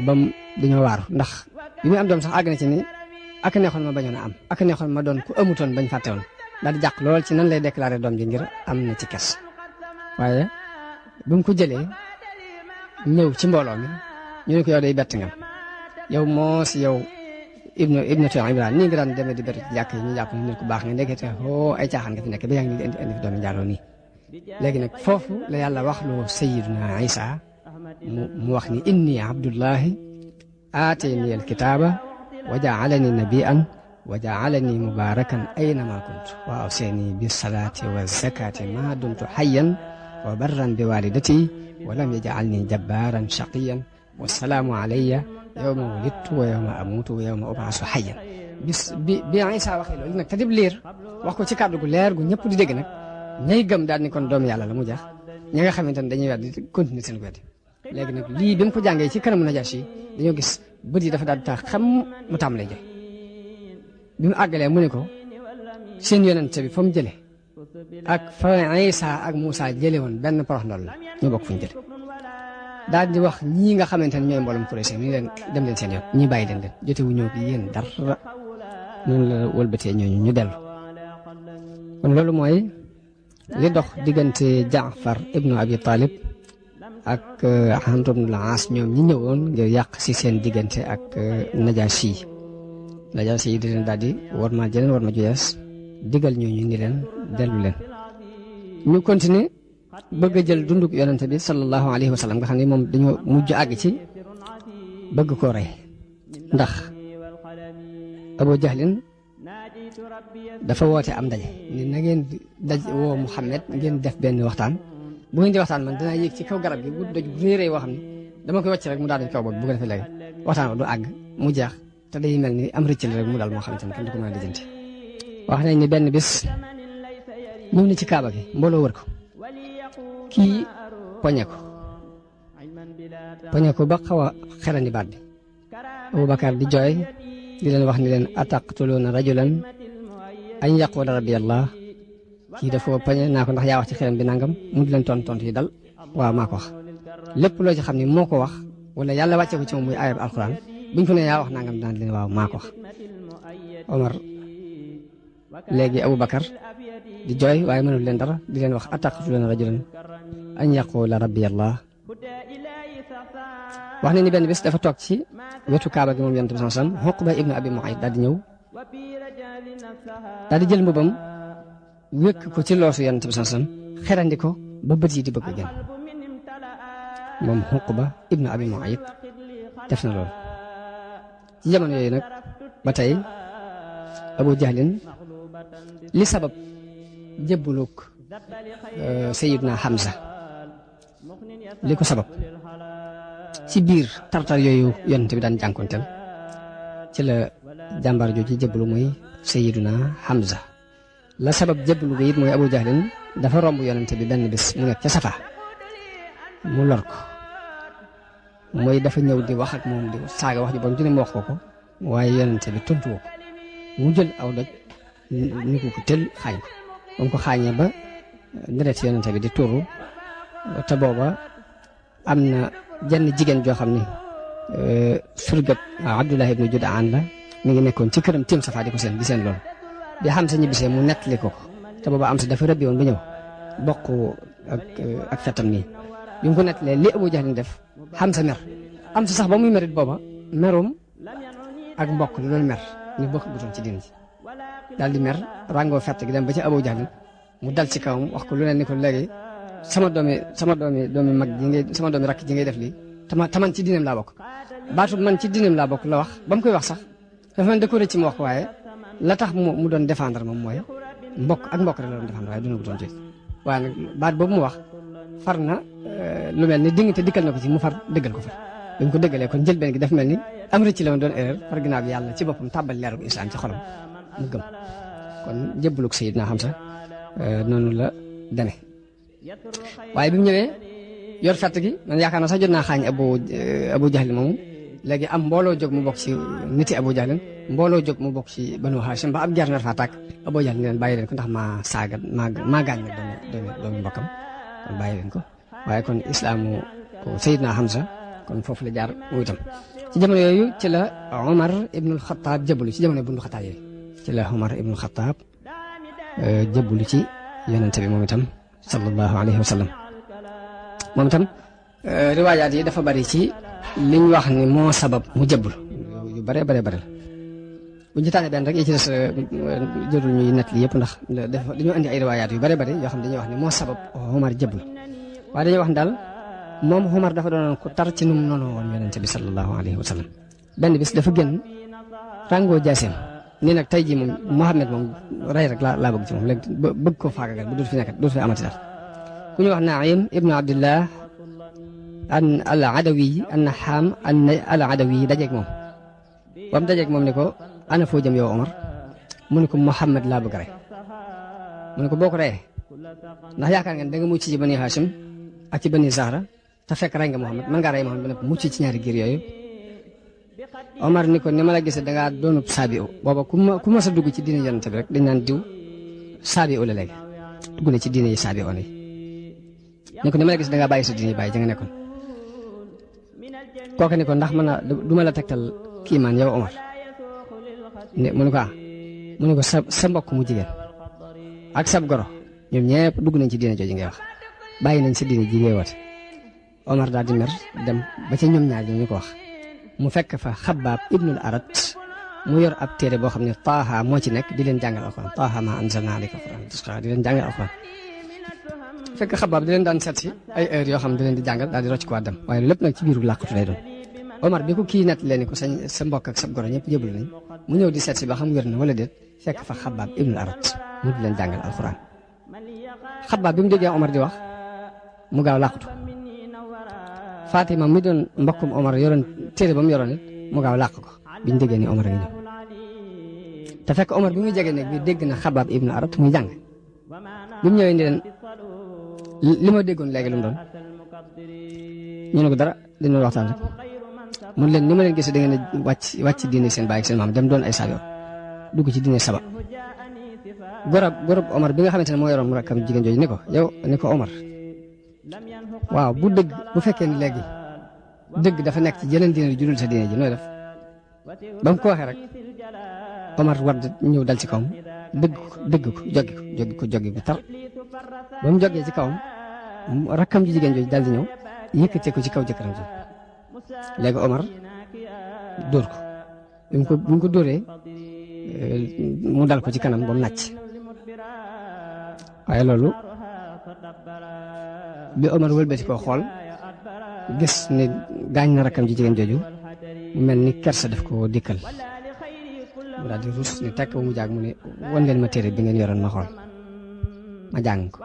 bam dañoo waaru ndax bi muy am doom sax àgg na ci ni ak neexoon ma bañoon a am ak neexoon ma doon ku amutoon bañ fàtte woon daal di jàq lool ci nan lay déclaré doom ji ngir am na ci kes waaye bi mu ko jëlee ñëw ci mbooloo mi ñu ne ko yow day bett nga yow moo si yow ibnatu Imraan nii nga daan demee di beru ci jàkk yi ñu jàpp ne ku baax nga ndekete ay caaxaan nga fi nekk ba yaa ngi indi fi doomi njaaloo nii léegi nag foofu la yàlla wax loo sayyiduna Isa mu wax ni inni abdullahi aatayni alkitaaba wa jaalani nabiyan wa jaalani mubarakan aynama kuntu wa awsani bisalaati wa zakati ma dumtu hayyan wa barran bi walidati wa lam yajalni jabbaran shaqiyan wa salaamu alayya yawma wulidtu wa yawma amutu wa yawma ub'asu hayyan bi Isa waxee loolu nag te dib liir wax ko ci kàddu gu leer gu ñëpp di dégg nag ñay gëm daal ni kon doomu yàlla la mu jeex ñi nga xamante ne dañuy weddi continuer seen weddi léegi nag lii bi mu ko jàngee ci kanamu Najaasi dañoo gis bët yi dafa daal di tax xam mu tàmbalee jooy bi mu àggalee mu ne ko seen yonente bi fa mu jëlee ak fa Isa ak Muusa jëlee woon benn porox ndol la ñoo bokk fu ñu jëlee daal di wax ñii nga xamante ne ñooy mboolem Quraysh mi leen dem leen seen yoon ñii bàyyi leen jote wu ñëw yéen dara noonu la wëlbatee ñooñu ñu dellu kon loolu mooy li dox diggante Jaafar ibnu Abi Talib ak Amr ibn al-As ñoom ñi ñëwoon ngir yàq si seen diggante ak Najaasi yi di leen daal di war ma jëleen war ma juyees digal ñooñu ni leen dellu leen ñu continuer bëgg a jël dunduk yonente bi sallallahu alayhi wa sallam nga xam ne moom dañoo mujj àgg ci bëgg koo rey ndax Abu Jahlin dafa woote am ndaje ni na ngeen woo Muhammad ngeen def benn waxtaan bu ngeen di waxtaan man dinaa yéeg ci kaw garab gi bu doj réeréy woo xam ne dama koy wàcc rek mu daal di kaw boobu bu ko defee léegi waxtaan du àgg mu jeex te day mel ni am rëccal rek mu daal moo xamante ne kenn du ko mën a lijjanti wax nañ ni benn bis ñëw na ci kaaba gi mbooloo wër ko kii poñe ko ba xaw a xerandi baat bi Abubakar di jooy di leen wax ni leen ataqtuluuna rajulan an yaqula rabbi allah kii dafa poñe naa ko ndax yaa wax ci xelam bi nangam mu di leen tontu yi dal waaw maa ko wax lépp loo ci xam ni moo ko wax wala yàlla wàcce ko ci moom muy ayab alquran buñ ko ne yaa wax nangam daan leen waaw maa ko wax Omar léegi Abubakar di jooy waaye mënul leen dara di leen wax ataqtuluuna rajulan an yaqula rabbi allah wax nañ ni benn bés dafa toog ci wetu kaaba gi moom yonent bi sallallahu alayhi wasallam Uqba ibnu Abi Mu'ayt daal di ñëw daal di jël mbubam wékk ko ci loosu yonent bi sallallahu alayhi wasallam xerandi ko ba bët yi di bëgg a génn moom Uqba ibnu Abi Mu'ayt def na loolu ci jamono yooyu nag ba tey Abu Jahlin li sabab jébbuluk Sayyidna Hamza li ko sabab ci biir tartar yooyu yonent bi daan jànkonteel ci la jàmbaar jooju jébbulu muy Sayyiduna Hamza la sabab jébbulu ko it mooy Abu Jahlin dafa romb yonent bi benn bis mu nekk ca Safa mu lor ko mooy dafa ñëw di wax ak moom di saaga wax ji bon ju ne mu wax ko ko waaye yonent bi tontu ko mu jël aw doj ñu ko tël xaañ ko ba mu ko xaañee ba deret yonent bi di tuuru te booba am na jenn jigéen joo xam ni surgat Abdullah ibnu Jud'aan la mi ngi nekkoon ci këram tiim Safa di ko seen loolu bi Hamza ñibbisee mu nettali ko te booba am sa dafa rëbbi woon ba ñëw bokk ak fetam nii bi mu ko nettalee li Abu Jahl def Hamza mer am sa sax ba muy merit booba merum ak mbokk lu doon mer ñu bokk gutoon ci diin ji daal di mer ràngoo fett gi dem ba ci Abu Jahl mu dal ci kawam wax ko lu ne ni ko léegi sama doomi mag ji ngay sama doomi rakk ji ngay def lii taman ci diineem laa bokk baatu man ci diineem laa bokk la wax ba mu koy wax sax dafa mel da ko rëcc ci mu wax ko waaye la tax mu doon défendre moom mooy mbokk ak mbokk rek la doon défendre waaye duna ko doon jël waaye nag baat boobu mu wax far na lu mel ni ding te dikkal na ko ci mu far dëggal ko far bi mu ko dëggalee kon njëlbeen gi daf mel ni am rëcc la woon doon erreur far ginnaaw bi yàlla ci boppam tàbbal leeru islam ci xolam mu gëm kon jébbalug Sayyidna Hamza noonu la demee waaye bi mu ñëwee yor fett gi man yaakaar naa sax jot naa xaañ Abu Jahl moomu léegi am mbooloo jóg mu bokk ci niti Abu Jahl mbooloo jóg mu bokk ci Banu Hashim ba ab jar nar faa tàkk Abu Jahl ni leen bàyyi leen ko ndax maa gaañ nag doomi mbokkam kon bàyyi leen ko waaye kon islaamu ko Sayyidna Hamza kon foofu la jaar mu itam ci jamono yooyu ci la Omar ibnul Xataab jébbalu ci jamono bundu Xataab yooyu ci la Omar ibnul Xataab jébbalu ci yonente bi moom itam sallallahu alayhi wa sallam moom itam riwaayaat yi dafa bari ci liñ wax ni moo sabab mu jébbalu yu bare la bu ñu tànnee benn rek yi ci des jërul ñuy nett li yëpp ndax dañoo andi ay riwaayaat yu bare yoo xam ne dañuy wax ni moo sabab Omar jébbalu waaye dañuy wax ne daal moom Omar dafa doonoon ku tar ci nu mu noonu woon yonente bi sallallahu alayhi wa sallam benn bis dafa génn ràngoo jaaseem nii nag tey jii moom Muhammad moom rey rek laa bëgg ci moom léegi bëgg koo faagagal bu dul fi nekkat dul fi amati dara ku ñu wax Naim ibnu Abdillah al Adawi an Naxaam al Adawi dajeeg moom ba mu dajeeg moom ni ko ana foo jëm yow Omar mu ne ko Muhammad laa bëgg rey mu ne ko boo ko reyee ndax yaakaar ngeen da nga mucc ci Bani Hashim ak ci Bani Zahra te fekk rey nga Muhammad mën ngaa rey Muhammad ba noppi mucc ci ñaari giir yooyu Omar ni ko ni ma la gisee da ngaa doonub saabi u booba ku ma sa dugg ci diine yonent bi rek dañ naan diw saabi u la léegi dugg na ci diine yi saabi oon yi ni ko ni ma la gis da ngaa bàyyi sa diine yi bàyyi ja nga nekkoon kooku ni ko ndax mën a du ma la tegtal kii maan yow Omar mu ne ko mu ne ko sa mbokk mu jigéen ak sab goro ñoom ñëpp dugg nañ ci diine jooju ngay wax bàyyi nañ sa diine ji ngay woote Omar daal di mer dem ba ca ñoom ñaar ñu ko wax mu fekk fa Xabbaab ibnul Arat mu yor ab téere boo xam ne Taaha moo ci nekk di leen jàngal alxuraan Taaha maa anzalnaa alayka alxuraan tasqaa di leen jàngal alxuraan fekk Xabbaab di leen daan seet si ay heures yoo xam ne di leen di jàngal daal di rocc ko waat dem waaye lépp nag ci biiru làqatu lay doon Omar bi ko kii nett leen ni ko sa mbokk ak sa goro ñëpp jébbalu nañ mu ñëw di seet si ba xam wér na wala déet fekk fa Xabbaab ibnul Arat mu di leen jàngal alxuraan Xabbaab bi mu déggee Omar di wax mu gaaw làqatu Fatima mi doon mbokkum Omar yoroon téere ba mu yoroon it mu gaaw làq ko biñ déggee ni Omar a ngi ñëw te fekk Omar bi muy jege nekk bi dégg na Xabbaab ibnu Arat muy jàng bi mu ñëwee ni leen li ma déggoon léegi lu mu doon ñu ne ko dara dañu waxtaan rek mun leen ni ma leen gisee da ngeen a wàcc diine seen baay ak seen maam dem doon ay saabi dugg ci diine saba gorob Omar bi nga xamante ne moo yoroon mu rakkam jigéen jooju ni ko yow ni ko Omar waaw bu fekkee ni léegi dëgg dafa nekk ci jeneen diine ju dul sa diine ji nooy def ba mu ko waxee rek Omar war ñëw dal ci kawam dëgg ko joggi ko tar ba mu jógee ci kawam rakkam ji jigéen jooju dal di ñëw yëkkatee ko ci kaw jëkkëram ji léegi Omar dóor ko bi mu ko dóoree mu dal ko ci kanam ba mu nàcc waaye loolu bi Omar wëlbati koo xool gis ne gaañ na rakkam ji jigéen jooju mu mel ni kersa daf ko dikkal mu daal di rus ni tekk ba mu jaag mu ne wan leen ma téere bi ngeen yoroon ma xool ma jàng ko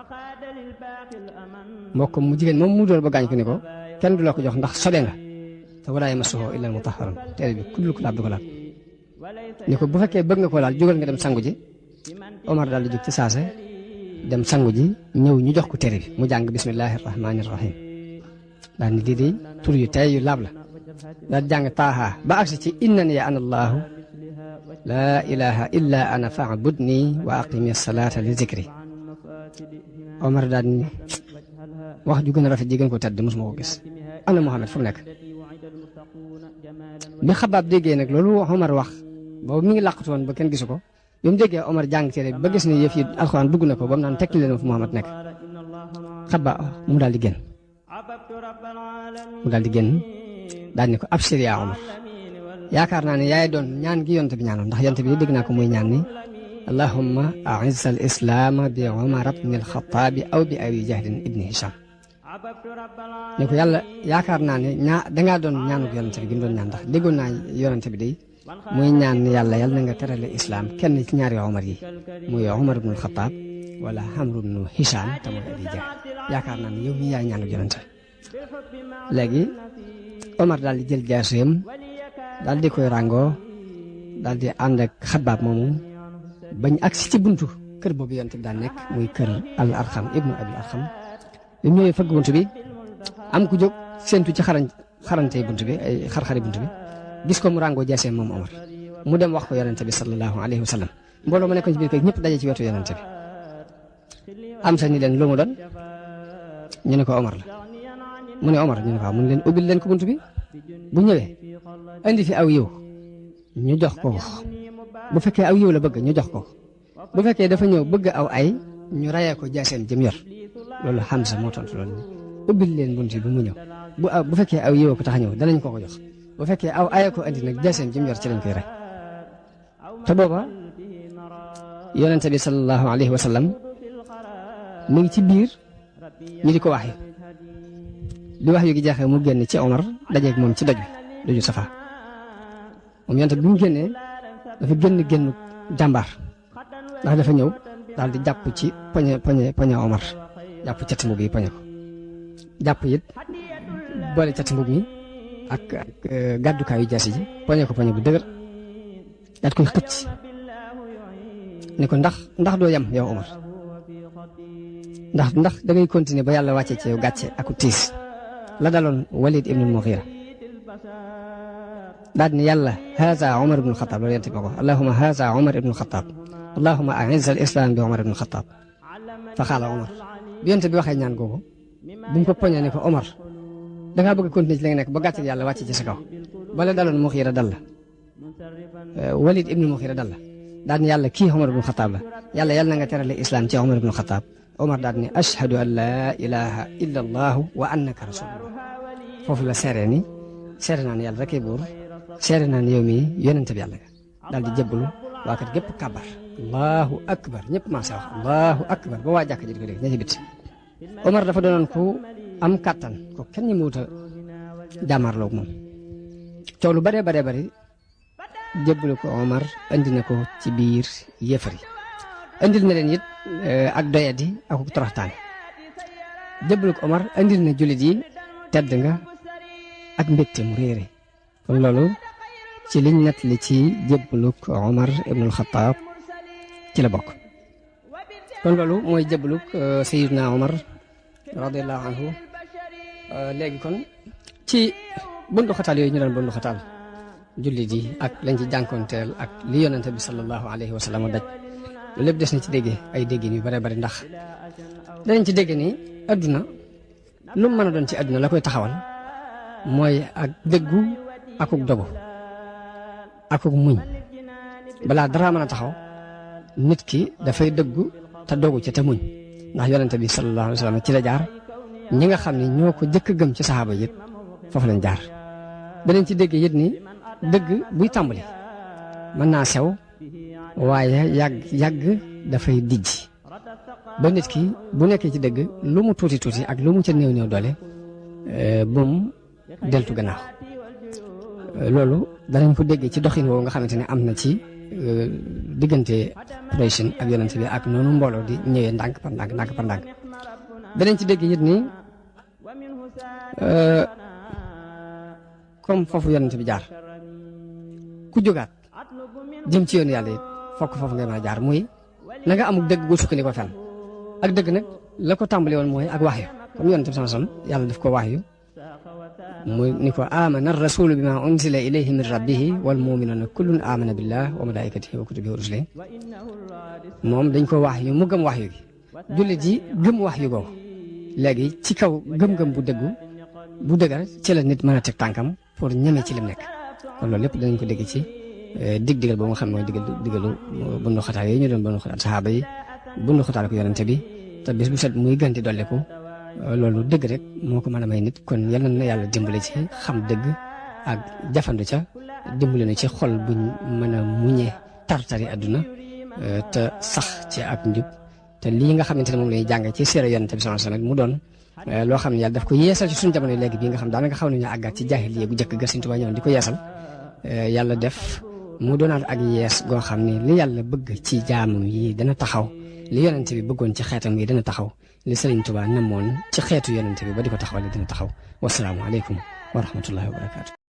mbokkam mu jigéen moom mu dool ba gaañ ko ni ko kenn du la ko jox ndax sobe nga te walaa yamassuhu illa al-mutahharun téere bi ku dul ko laab du ko laab ni ko bu fekkee bëgg nga koo laal jógal nga dem sangu ji Omar daal di jóg ci saase dem sangu ji ñëw ñu jox ko téere bi mu jàng bismillahi rahmaani rahim daal ni lii de tur yu tey yu laab la daal jàng taaha ba agsi ci innani ana allahu laa ilaha illa ana fa'budni wa aqimi salata li zikri Omar daal ni wax ju gën a rafet ji gën ko tedd mosuma ko gis ana Muhammad fu mu nekk bi Xabaab déggee nag loolu Omar wax boobu mi ngi làqatu woon ba kenn gisu ko bi mu déggee Omar jàng téere bi ba gis ne yëf yi alxuraan dugg na ko ba mu naan tekki leen fu Muhammad nekk Xabaab mu daal di génn daal ni ko abshir yaa Omar yaakaar naa ne yaay doon ñaan gi yonte bi ñaanoon ndax yonte bi dégg naa ko muy ñaan ni allahumma a'izz al islaama bi Umar ibn al Xattaab aw bi Abi Jahlin ibni Hisham ne ko yàlla yaakaar naa ne dangaa doon ñaanu yonente bi gi mu doon ñaan ndax déggoon naa yonente bi day muy ñaan ni yàlla na nga terale islam kenn ci ñaari Omar yi muy Umar ibn al Xattaab wala Amr ibn Hisham te mooy Abi Jahl yaakaar naa ne yow mii yaay ñaanu yonente léegi Omar daal di jël jaaseem daal di koy ràngoo daal di ànd ak Xabaab moomu bañ agsi ci buntu kër boobu yonent bi daan nekk muy kër al Arxam ibnu Abil Arxam bi mu ñëwee fëgg buntu bi am ku jóg séentu ci xarantey buntu bi ay xar-xari buntu bi gis ko mu ràngoo jaaseem moom Omar mu dem wax ko yonent bi sallallahu alayhi wa sallam mbooloo ma nekkoon ci biir kër ñëpp daje ci wetu yonent bi am sa ni leen lu mu doon ñu ne ko Omar la mu ne Omar ñu ne ko waaw mu ne leen ubbil leen ko buntu bi bu ñëwee indi fi aw yiw ñu jox ko bu fekkee aw yiw la bëgg ñu jox ko bu fekkee dafa ñëw bëgg aw ay ñu rayee ko jaaseem jëm yor loolu Hamza moo tontu loolu ni ubbil leen buntu bi mu ñëw bu fekkee aw yiw ko tax a ñëw danañ ko jox bu fekkee aw ay ko indi nag jaaseem jëm yor ci lañ koy rey te booba yonente bi sallallahu alayhi wa sallam mi ngi ci biir ñu di ko waxee li wax yu gi jeexee mu génn ci Omar dajeeg moom ci doju Safa moom yonent bi mu génnee dafa génn jàmbaar ndax dafa ñëw daal di jàpp ci poñe Omar jàpp cati mbub yi poñe ko jàpp it boole cati mbub mi ak gàddukaayu jaasi ji poñe ko poñe bu dëgër daal koy xëcc ne ko ndax doo yam yow Omar ndax da ngay continuer ba yàlla wàccee ci yow gàcce ak tiis la daloon Walid ibn al-Mughira daal ni yàlla haza Omar ibn al-Khattab loolu yonent bi ko allahumma haza Omar ibn al-Khattab allahumma a'izz al-islam bi Omar ibn al-Khattab fa xaala Omar bi yonent bi waxee ñaan googu bu mu ko poñee ne ko Omar dangaa bëgg a continuer ci li nga nekk ba gàcce yàlla wàcce ci sa kaw bala daloon Mughira dal la Walid ibn al-Mughira dal la daal ni yàlla kii Omar ibn al-Khattab la yàlla na nga terale islam ci Omar ibn al-Khattab Omar daal ni ashhadu an laa ilaha illa allah wa annaka rasulullah foofu la seere ni seere naa ne yàlla rekk buur seere naa ne yow mii yonente bi yàlla nga daal di jébbalu waa kat gépp kàbbar allahu akbar ñëpp maa sa wax allahu akbar ba waa jàkk ji di ko dégg ña ci bit Omar dafa doonoon ku am kàttan ko kenn ñi muut a jàmmaarloog moom coow lu baree bari jébbalu ko Omar andi na ko ci biir yéefar yi andil na leen it ak doyadi ak toroxtaane jébbalu ko Omar andil na jullit yi tedd nga ak mbégte mu réere kon loolu ci liñ nett li ci jébbalu ko Omar ibnul Xattaab ci la bokk kon loolu mooy jébbalu ko Sayyidina Omar radiyallahu anhu léegi kon ci bundu xataal yooyu ñu doon bundu xataal jullit yi ak lañ ci jànkoonteel ak li yonente bi sallallahu alayhi wa sallam daj loolu lépp des na ci déggee ay déggin yu bare bari ndax danañ ci dégg ni adduna lu mu mën a doon ci adduna la koy taxawal mooy ak dëggu akuk dogu akuk muñ balaa dara mën a taxaw nit ki dafay dëggu te dogu ci te muñ ndax yonente bi sallallahu alayhi wa sallam ci la jaar ñi nga xam ne ñoo ko jëkk gëm ci saxaaba yit foofu lañ jaar danañ ci dégg yit ni dëgg buy tàmbali mën naa sew waaye yàgg dafay dijj ba nit ki bu nekkee ci dëgg lu mu tuuti tuuti ak lu mu ca néew néew doole bu mu deltu gannaaw loolu danañ ko déggee ci doxin woowu nga xamante ne am na ci diggante Quraysh ak yonent bi ak noonu mbooloo di ñëwee ndànk par ndànk danañ ci dégg it ni comme foofu yonent bi jaar ku jógaat jëm ci yoon yàlla it fokk foofu ngay mën a jaar muy na nga amul dëgg gu sukkandiku ko fenn ak dëgg nag la ko tàmbali woon mooy ak waxyu comme yonent bi sallallahu alayhi wasallam yàlla daf ko waxyu muy ni ko amana ar-rasulu bima unzila ilayhi min rabbihi wal mu'minuna kullun amana billahi wa malaikatihi wa kutubihi wa rusulihi moom dañ ko waxyu mu gëm waxyu gi jullit yi gëm waxyu googu léegi ci kaw gëm-gëm bu dëgër ci la nit mën a teg tànkam pour ñeme ci lim nekk kon loolu lépp danañ ko dégg ci digal boobu nga xam ne mooy digalu bundu xataal yi ñu doon bundu xataal saxaaba yi bundu xataal ko yonente bi te bis bu set muy gën di dolliku loolu dëgg rek moo ko mën a may nit kon yal na yàlla dimbale ci xam dëgg ak jafandu ca dimbale na ci xol buñ mën a muñee tartari àdduna te sax ci ak njub te lii nga xamante ne moom lañuy jàng ci siira yonente bi sallallahu alayhi wasallam mu doon loo xam ne yàlla daf ko yeesal ci suñu jamono léegi bii nga xam daanaka xaw nañu àggaat ci jaahiliya gu jëkk ga Sëriñ Tuubaa ñëwoon di ko yeesal yàlla def mu doonaat ak yees goo xam ne li yàlla bëgg ci jaamam yi dana taxaw li yonente bi bëggoon ci xeetam yi dana taxaw li Sëriñ Tuubaa namoon ci xeetu yonente bi ba di ko taxawale dina taxaw wasalaamu aleykum wa rahmatullahi wa barakaatu